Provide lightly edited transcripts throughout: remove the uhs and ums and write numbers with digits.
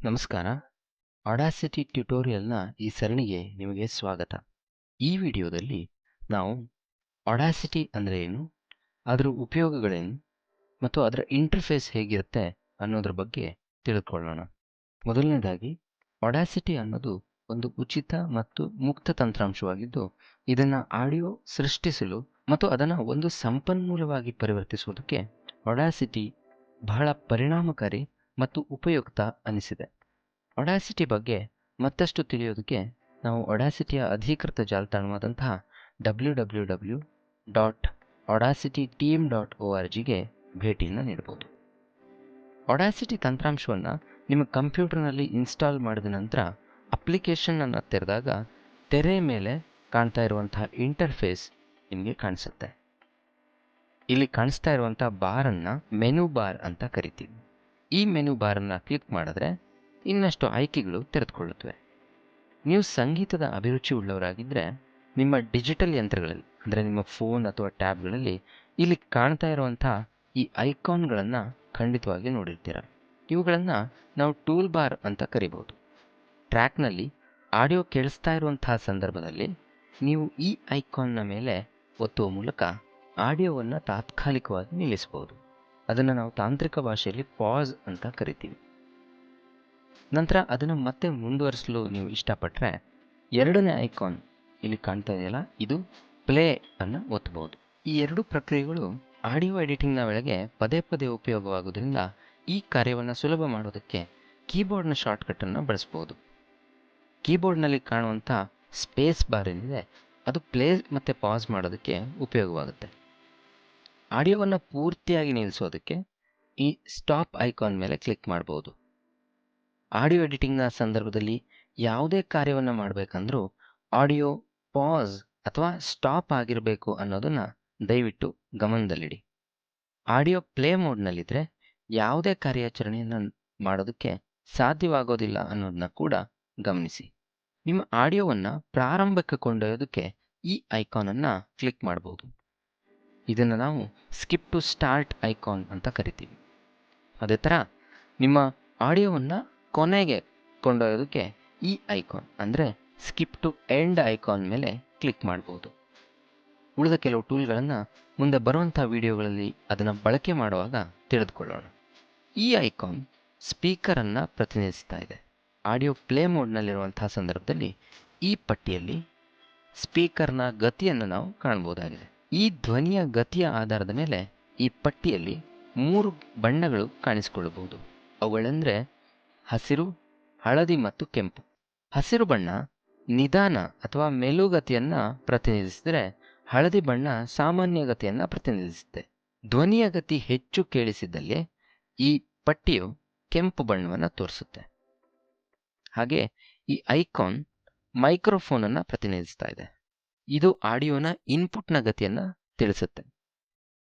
ನಮಸ್ಕಾರ. ಆಡಾಸಿಟಿ ಟ್ಯುಟೋರಿಯಲ್‌ನ ಈ ಸರಣಿಗೆ ನಿಮಗೆ ಸ್ವಾಗತ. ಈ ವಿಡಿಯೋದಲ್ಲಿ ನಾವು ಆಡಾಸಿಟಿ ಅಂದರೆ ಏನು, ಅದರ ಉಪಯೋಗಗಳೇನು ಮತ್ತು ಅದರ ಇಂಟರ್ಫೇಸ್ ಹೇಗಿರುತ್ತೆ ಅನ್ನೋದ್ರ ಬಗ್ಗೆ ತಿಳಿದುಕೊಳ್ಳೋಣ. ಮೊದಲನೇದಾಗಿ ಆಡಾಸಿಟಿ ಅನ್ನೋದು ಒಂದು ಉಚಿತ ಮತ್ತು ಮುಕ್ತ ತಂತ್ರಾಂಶವಾಗಿದ್ದು, ಇದನ್ನು ಆಡಿಯೋ ಸೃಷ್ಟಿಸಲು ಮತ್ತು ಅದನ್ನು ಒಂದು ಸಂಪನ್ಮೂಲವಾಗಿ ಪರಿವರ್ತಿಸುವುದಕ್ಕೆ ಆಡಾಸಿಟಿ ಬಹಳ ಪರಿಣಾಮಕಾರಿ ಮತ್ತು ಉಪಯುಕ್ತ ಅನಿಸಿದೆ. ಆಡಾಸಿಟಿ ಬಗ್ಗೆ ಮತ್ತಷ್ಟು ತಿಳಿಯೋದಕ್ಕೆ ನಾವು ಆಡಾಸಿಟಿಯ ಅಧಿಕೃತ ಜಾಲತಾಣವಾದಂತಹ www.audacityteam.orgಗೆ ಭೇಟಿಯನ್ನು ನೀಡಬಹುದು. ಆಡಾಸಿಟಿ ತಂತ್ರಾಂಶವನ್ನು ನಿಮ್ಮ ಕಂಪ್ಯೂಟರ್ನಲ್ಲಿ ಇನ್ಸ್ಟಾಲ್ ಮಾಡಿದ ನಂತರ ಅಪ್ಲಿಕೇಶನ್ ಅನ್ನು ತೆರೆದಾಗ ತೆರೆ ಮೇಲೆ ಕಾಣ್ತಾ ಇರುವಂತಹ ಇಂಟರ್ಫೇಸ್ ನಿಮಗೆ ಕಾಣಿಸುತ್ತೆ. ಇಲ್ಲಿ ಕಾಣಿಸ್ತಾ ಇರುವಂಥ ಬಾರನ್ನು ಮೆನು ಬಾರ್ ಅಂತ ಕರಿತೀವಿ. ಈ ಮೆನು ಬಾರನ್ನು ಕ್ಲಿಕ್ ಮಾಡಿದ್ರೆ ಇನ್ನಷ್ಟು ಆಯ್ಕೆಗಳು ತೆರೆದುಕೊಳ್ಳುತ್ತವೆ. ನೀವು ಸಂಗೀತದ ಅಭಿರುಚಿ ಉಳ್ಳವರಾಗಿದ್ದರೆ ನಿಮ್ಮ ಡಿಜಿಟಲ್ ಯಂತ್ರಗಳಲ್ಲಿ ಅಂದರೆ ನಿಮ್ಮ ಫೋನ್ ಅಥವಾ ಟ್ಯಾಬ್ಗಳಲ್ಲಿ ಇಲ್ಲಿ ಕಾಣ್ತಾ ಇರುವಂಥ ಈ ಐಕಾನ್ಗಳನ್ನು ಖಂಡಿತವಾಗಿ ನೋಡಿರ್ತೀರ. ಇವುಗಳನ್ನು ನಾವು ಟೂಲ್ ಬಾರ್ ಅಂತ ಕರಿಬೋದು. ಟ್ರ್ಯಾಕ್ನಲ್ಲಿ ಆಡಿಯೋ ಕೇಳಿಸ್ತಾ ಇರುವಂತಹ ಸಂದರ್ಭದಲ್ಲಿ ನೀವು ಈ ಐಕಾನ್ನ ಮೇಲೆ ಒತ್ತುವ ಮೂಲಕ ಆಡಿಯೋವನ್ನು ತಾತ್ಕಾಲಿಕವಾಗಿ ನಿಲ್ಲಿಸಬಹುದು. ಅದನ್ನು ನಾವು ತಾಂತ್ರಿಕ ಭಾಷೆಯಲ್ಲಿ ಪಾಸ್ ಅಂತ ಕರಿತೀವಿ. ನಂತರ ಅದನ್ನು ಮತ್ತೆ ಮುಂದುವರಿಸಲು ನೀವು ಇಷ್ಟಪಟ್ಟರೆ ಎರಡನೇ ಐಕಾನ್ ಇಲ್ಲಿ ಕಾಣ್ತಾ ಇದೆಯಲ್ಲ, ಇದು ಪ್ಲೇ ಅನ್ನು ಒತ್ತಬಹುದು. ಈ ಎರಡು ಪ್ರಕ್ರಿಯೆಗಳು ಆಡಿಯೋ ಎಡಿಟಿಂಗ್ನ ವೇಳೆಗೆ ಪದೇ ಪದೇ ಉಪಯೋಗವಾಗುವುದರಿಂದ ಈ ಕಾರ್ಯವನ್ನು ಸುಲಭ ಮಾಡೋದಕ್ಕೆ ಕೀಬೋರ್ಡ್ನ ಶಾರ್ಟ್ಕಟ್ಟನ್ನು ಬಳಸಬಹುದು. ಕೀಬೋರ್ಡ್ನಲ್ಲಿ ಕಾಣುವಂಥ ಸ್ಪೇಸ್ ಬಾರ್ ಏನಿದೆ ಅದು ಪ್ಲೇ ಮತ್ತು ಪಾಸ್ ಮಾಡೋದಕ್ಕೆ ಉಪಯೋಗವಾಗುತ್ತೆ. ಆಡಿಯೋವನ್ನು ಪೂರ್ತಿಯಾಗಿ ನಿಲ್ಲಿಸೋದಕ್ಕೆ ಈ ಸ್ಟಾಪ್ ಐಕಾನ್ ಮೇಲೆ ಕ್ಲಿಕ್ ಮಾಡ್ಬೋದು. ಆಡಿಯೋ ಎಡಿಟಿಂಗ್ನ ಸಂದರ್ಭದಲ್ಲಿ ಯಾವುದೇ ಕಾರ್ಯವನ್ನು ಮಾಡಬೇಕಂದ್ರೂ ಆಡಿಯೋ ಪಾಸ್ ಅಥವಾ ಸ್ಟಾಪ್ ಆಗಿರಬೇಕು ಅನ್ನೋದನ್ನು ದಯವಿಟ್ಟು ಗಮನದಲ್ಲಿಡಿ. ಆಡಿಯೋ ಪ್ಲೇ ಮೋಡ್ನಲ್ಲಿದ್ದರೆ ಯಾವುದೇ ಕಾರ್ಯಾಚರಣೆಯನ್ನು ಮಾಡೋದಕ್ಕೆ ಸಾಧ್ಯವಾಗೋದಿಲ್ಲ ಅನ್ನೋದನ್ನ ಕೂಡ ಗಮನಿಸಿ. ನಿಮ್ಮ ಆಡಿಯೋವನ್ನು ಪ್ರಾರಂಭಕ್ಕೆ ಕೊಂಡೊಯ್ಯೋದಕ್ಕೆ ಈ ಐಕಾನನ್ನು ಕ್ಲಿಕ್ ಮಾಡ್ಬೋದು. ಇದನ್ನು ನಾವು ಸ್ಕಿಪ್ ಟು ಸ್ಟಾರ್ಟ್ ಐಕಾನ್ ಅಂತ ಕರಿತೀವಿ. ಅದೇ ಥರ ನಿಮ್ಮ ಆಡಿಯೋವನ್ನು ಕೊನೆಗೆ ಕೊಂಡೊಯ್ಯೋದಕ್ಕೆ ಈ ಐಕಾನ್ ಅಂದರೆ ಸ್ಕಿಪ್ ಟು ಎಂಡ್ ಐಕಾನ್ ಮೇಲೆ ಕ್ಲಿಕ್ ಮಾಡ್ಬೋದು. ಉಳಿದ ಕೆಲವು ಟೂಲ್ಗಳನ್ನು ಮುಂದೆ ಬರುವಂಥ ವಿಡಿಯೋಗಳಲ್ಲಿ ಅದನ್ನು ಬಳಕೆ ಮಾಡುವಾಗ ತಿಳಿದುಕೊಳ್ಳೋಣ. ಈ ಐಕಾನ್ ಸ್ಪೀಕರನ್ನು ಪ್ರತಿನಿಧಿಸ್ತಾ ಇದೆ. ಆಡಿಯೋ ಪ್ಲೇ ಮೋಡ್ನಲ್ಲಿರುವಂಥ ಸಂದರ್ಭದಲ್ಲಿ ಈ ಪಟ್ಟಿಯಲ್ಲಿ ಸ್ಪೀಕರ್ನ ಗತಿಯನ್ನು ನಾವು ಕಾಣ್ಬೋದಾಗಿದೆ. ಈ ಧ್ವನಿಯ ಗತಿಯ ಆಧಾರದ ಮೇಲೆ ಈ ಪಟ್ಟಿಯಲ್ಲಿ 3 ಬಣ್ಣಗಳು ಕಾಣಿಸಿಕೊಳ್ಳಬಹುದು. ಅವುಗಳೆಂದರೆ ಹಸಿರು, ಹಳದಿ ಮತ್ತು ಕೆಂಪು. ಹಸಿರು ಬಣ್ಣ ನಿಧಾನ ಅಥವಾ ಮೆಲುಗತಿಯನ್ನು ಪ್ರತಿನಿಧಿಸಿದರೆ ಹಳದಿ ಬಣ್ಣ ಸಾಮಾನ್ಯ ಗತಿಯನ್ನು ಪ್ರತಿನಿಧಿಸುತ್ತೆ. ಧ್ವನಿಯ ಗತಿ ಹೆಚ್ಚು ಕೇಳಿಸಿದಲ್ಲಿ ಈ ಪಟ್ಟಿಯು ಕೆಂಪು ಬಣ್ಣವನ್ನು ತೋರಿಸುತ್ತೆ. ಹಾಗೆ ಈ ಐಕಾನ್ ಮೈಕ್ರೋಫೋನನ್ನು ಪ್ರತಿನಿಧಿಸ್ತಾ ಇದೆ. ಇದು ಆಡಿಯೋನ ಇನ್ಪುಟ್ನ ಗತಿಯನ್ನು ತಿಳಿಸುತ್ತೆ.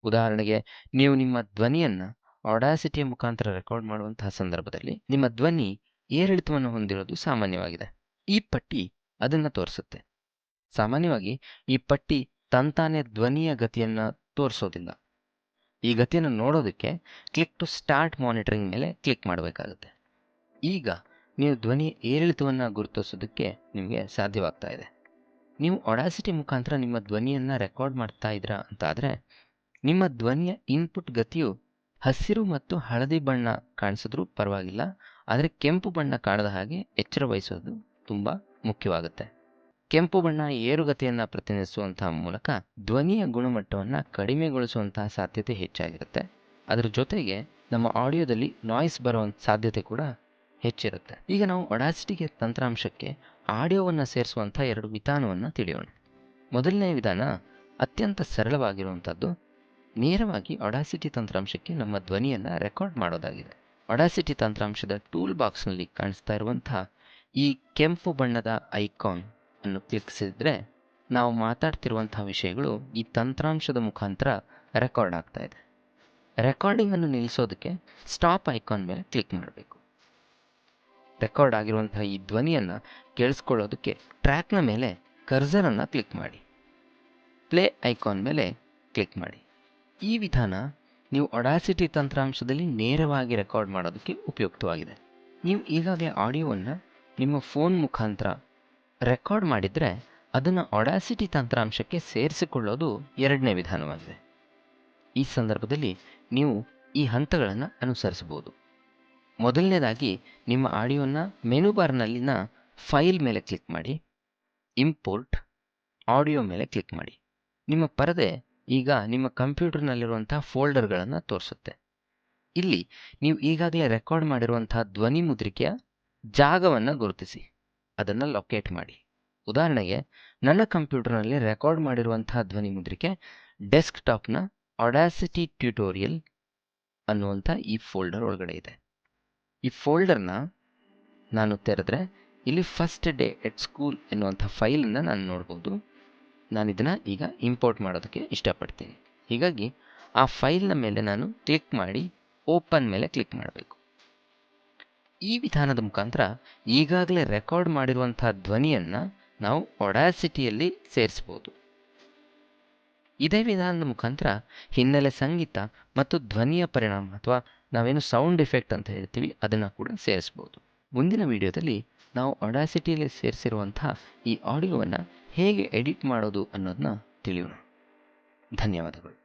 ಉದಾಹರಣೆಗೆ ನೀವು ನಿಮ್ಮ ಧ್ವನಿಯನ್ನು ಆಡಾಸಿಟಿಯ ಮುಖಾಂತರ ರೆಕಾರ್ಡ್ ಮಾಡುವಂತಹ ಸಂದರ್ಭದಲ್ಲಿ ನಿಮ್ಮ ಧ್ವನಿ ಏರಿಳಿತವನ್ನು ಹೊಂದಿರೋದು ಸಾಮಾನ್ಯವಾಗಿದೆ. ಈ ಪಟ್ಟಿ ಅದನ್ನು ತೋರಿಸುತ್ತೆ. ಸಾಮಾನ್ಯವಾಗಿ ಈ ಪಟ್ಟಿ ತಂತಾನೆ ಧ್ವನಿಯ ಗತಿಯನ್ನು ತೋರಿಸೋದಿಲ್ಲ. ಈ ಗತಿಯನ್ನು ನೋಡೋದಕ್ಕೆ ಕ್ಲಿಕ್ ಟು ಸ್ಟಾರ್ಟ್ ಮಾನಿಟರಿಂಗ್ ಮೇಲೆ ಕ್ಲಿಕ್ ಮಾಡಬೇಕಾಗುತ್ತೆ. ಈಗ ನೀವು ಧ್ವನಿ ಏರಿಳಿತವನ್ನು ಗುರುತಿಸೋದಕ್ಕೆ ನಿಮಗೆ ಸಾಧ್ಯವಾಗ್ತಾ ಇದೆ. ನೀವು ಆಡಾಸಿಟಿ ಮುಖಾಂತರ ನಿಮ್ಮ ಧ್ವನಿಯನ್ನು ರೆಕಾರ್ಡ್ ಮಾಡ್ತಾ ಇದ್ದೀರಾ ಅಂತಾದರೆ ನಿಮ್ಮ ಧ್ವನಿಯ ಇನ್ಪುಟ್ ಗತಿಯು ಹಸಿರು ಮತ್ತು ಹಳದಿ ಬಣ್ಣ ಕಾಣಿಸಿದ್ರೂ ಪರವಾಗಿಲ್ಲ, ಆದರೆ ಕೆಂಪು ಬಣ್ಣ ಕಾಣದ ಹಾಗೆ ಎಚ್ಚರ ವಹಿಸೋದು ತುಂಬ ಮುಖ್ಯವಾಗುತ್ತೆ. ಕೆಂಪು ಬಣ್ಣ ಏರುಗತಿಯನ್ನು ಪ್ರತಿನಿಧಿಸುವಂತಹ ಮೂಲಕ ಧ್ವನಿಯ ಗುಣಮಟ್ಟವನ್ನು ಕಡಿಮೆಗೊಳಿಸುವಂತಹ ಸಾಧ್ಯತೆ ಹೆಚ್ಚಾಗಿರುತ್ತೆ. ಅದರ ಜೊತೆಗೆ ನಮ್ಮ ಆಡಿಯೋದಲ್ಲಿ ನಾಯ್ಸ್ ಬರುವಂಥ ಸಾಧ್ಯತೆ ಕೂಡ ಹೆಚ್ಚಿರುತ್ತೆ. ಈಗ ನಾವು ಆಡಾಸಿಟಿಗೆ ತಂತ್ರಾಂಶಕ್ಕೆ ಆಡಿಯೋವನ್ನು ಸೇರಿಸುವಂಥ 2 ವಿಧಾನವನ್ನು ತಿಳಿಯೋಣ. ಮೊದಲನೇ ವಿಧಾನ ಅತ್ಯಂತ ಸರಳವಾಗಿರುವಂಥದ್ದು. ನೇರವಾಗಿ ಆಡಾಸಿಟಿ ತಂತ್ರಾಂಶಕ್ಕೆ ನಮ್ಮ ಧ್ವನಿಯನ್ನು ರೆಕಾರ್ಡ್ ಮಾಡೋದಾಗಿದೆ. ಆಡಾಸಿಟಿ ತಂತ್ರಾಂಶದ ಟೂಲ್ ಬಾಕ್ಸ್ನಲ್ಲಿ ಕಾಣಿಸ್ತಾ ಇರುವಂತಹ ಈ ಕೆಂಪು ಬಣ್ಣದ ಐಕಾನ್ ಅನ್ನು ಕ್ಲಿಕ್ಕಿಸಿದ್ರೆ ನಾವು ಮಾತಾಡ್ತಿರುವಂಥ ವಿಷಯಗಳು ಈ ತಂತ್ರಾಂಶದ ಮುಖಾಂತರ ರೆಕಾರ್ಡ್ ಆಗ್ತಾ ಇದೆ. ರೆಕಾರ್ಡಿಂಗನ್ನು ನಿಲ್ಲಿಸೋದಕ್ಕೆ ಸ್ಟಾಪ್ ಐಕಾನ್ ಮೇಲೆ ಕ್ಲಿಕ್ ಮಾಡಬೇಕು. ರೆಕಾರ್ಡ್ ಆಗಿರುವಂತಹ ಈ ಧ್ವನಿಯನ್ನು ಕೇಳಿಸ್ಕೊಳ್ಳೋದಕ್ಕೆ ಟ್ರ್ಯಾಕ್ನ ಮೇಲೆ ಕರ್ಸರನ್ನು ಕ್ಲಿಕ್ ಮಾಡಿ. ಪ್ಲೇ ಐಕಾನ್ ಮೇಲೆ ಕ್ಲಿಕ್ ಮಾಡಿ. ಈ ವಿಧಾನ ನೀವು ಆಡಾಸಿಟಿ ತಂತ್ರಾಂಶದಲ್ಲಿ ನೇರವಾಗಿ ರೆಕಾರ್ಡ್ ಮಾಡೋದಕ್ಕೆ ಉಪಯುಕ್ತವಾಗಿದೆ. ನೀವು ಈಗಾಗಲೇ ಆಡಿಯೋವನ್ನು ನಿಮ್ಮ ಫೋನ್ ಮುಖಾಂತರ ರೆಕಾರ್ಡ್ ಮಾಡಿದರೆ ಅದನ್ನು ಆಡಾಸಿಟಿ ತಂತ್ರಾಂಶಕ್ಕೆ ಸೇರಿಸಿಕೊಳ್ಳೋದು ಎರಡನೇ ವಿಧಾನವಾಗಿದೆ. ಈ ಸಂದರ್ಭದಲ್ಲಿ ನೀವು ಈ ಹಂತಗಳನ್ನು ಅನುಸರಿಸಬಹುದು. ಮೊದಲನೇದಾಗಿ ನಿಮ್ಮ ಆಡಿಯೋನ ಮೆನು ಬಾರ್ನಲ್ಲಿನ ಫೈಲ್ ಮೇಲೆ ಕ್ಲಿಕ್ ಮಾಡಿ, ಇಂಪೋರ್ಟ್ ಆಡಿಯೋ ಮೇಲೆ ಕ್ಲಿಕ್ ಮಾಡಿ. ನಿಮ್ಮ ಪರದೆ ಈಗ ನಿಮ್ಮ ಕಂಪ್ಯೂಟರ್ನಲ್ಲಿರುವಂಥ ಫೋಲ್ಡರ್ಗಳನ್ನು ತೋರಿಸುತ್ತೆ. ಇಲ್ಲಿ ನೀವು ಈಗಾಗಲೇ ರೆಕಾರ್ಡ್ ಮಾಡಿರುವಂಥ ಧ್ವನಿ ಮುದ್ರಿಕೆಯ ಜಾಗವನ್ನು ಗುರುತಿಸಿ ಅದನ್ನು ಲೊಕೇಟ್ ಮಾಡಿ. ಉದಾಹರಣೆಗೆ ನನ್ನ ಕಂಪ್ಯೂಟರ್ನಲ್ಲಿ ರೆಕಾರ್ಡ್ ಮಾಡಿರುವಂಥ ಧ್ವನಿ ಮುದ್ರಿಕೆ ಡೆಸ್ಕ್ಟಾಪ್ನ ಆಡಾಸಿಟಿ ಟ್ಯುಟೋರಿಯಲ್ ಅನ್ನುವಂಥ ಈ ಫೋಲ್ಡರ್ ಒಳಗಡೆ ಇದೆ. ಈ ಫೋಲ್ಡರ್ನ ನಾನು ತೆರೆದ್ರೆ ಇಲ್ಲಿ ಫಸ್ಟ್ ಡೇ ಎಟ್ ಸ್ಕೂಲ್ ಎನ್ನುವಂಥ ಫೈಲನ್ನು ನಾನು ನೋಡ್ಬೋದು. ನಾನು ಇದನ್ನು ಈಗ ಇಂಪೋರ್ಟ್ ಮಾಡೋದಕ್ಕೆ ಇಷ್ಟಪಡ್ತೀನಿ. ಹೀಗಾಗಿ ಆ ಫೈಲ್ನ ಮೇಲೆ ನಾನು ಕ್ಲಿಕ್ ಮಾಡಿ ಓಪನ್ ಮೇಲೆ ಕ್ಲಿಕ್ ಮಾಡಬೇಕು. ಈ ವಿಧಾನದ ಮುಖಾಂತರ ಈಗಾಗಲೇ ರೆಕಾರ್ಡ್ ಮಾಡಿರುವಂಥ ಧ್ವನಿಯನ್ನು ನಾವು ಆಡಾಸಿಟಿಯಲ್ಲಿ ಸೇರಿಸ್ಬೋದು. ಇದೇ ವಿಧಾನದ ಮುಖಾಂತರ ಹಿನ್ನೆಲೆ ಸಂಗೀತ ಮತ್ತು ಧ್ವನಿಯ ಪರಿಣಾಮ ಅಥವಾ ನಾವೇನು ಸೌಂಡ್ ಎಫೆಕ್ಟ್ ಅಂತ ಹೇಳ್ತೀವಿ ಅದನ್ನು ಕೂಡ ಸೇರಿಸ್ಬೋದು. ಮುಂದಿನ ವಿಡಿಯೋದಲ್ಲಿ ನಾವು ಆಡಾಸಿಟಿಯಲ್ಲಿ ಸೇರಿಸಿರುವಂಥ ಈ ಆಡಿಯೋವನ್ನು ಹೇಗೆ ಎಡಿಟ್ ಮಾಡೋದು ಅನ್ನೋದನ್ನ ತಿಳಿಯೋಣ. ಧನ್ಯವಾದಗಳು.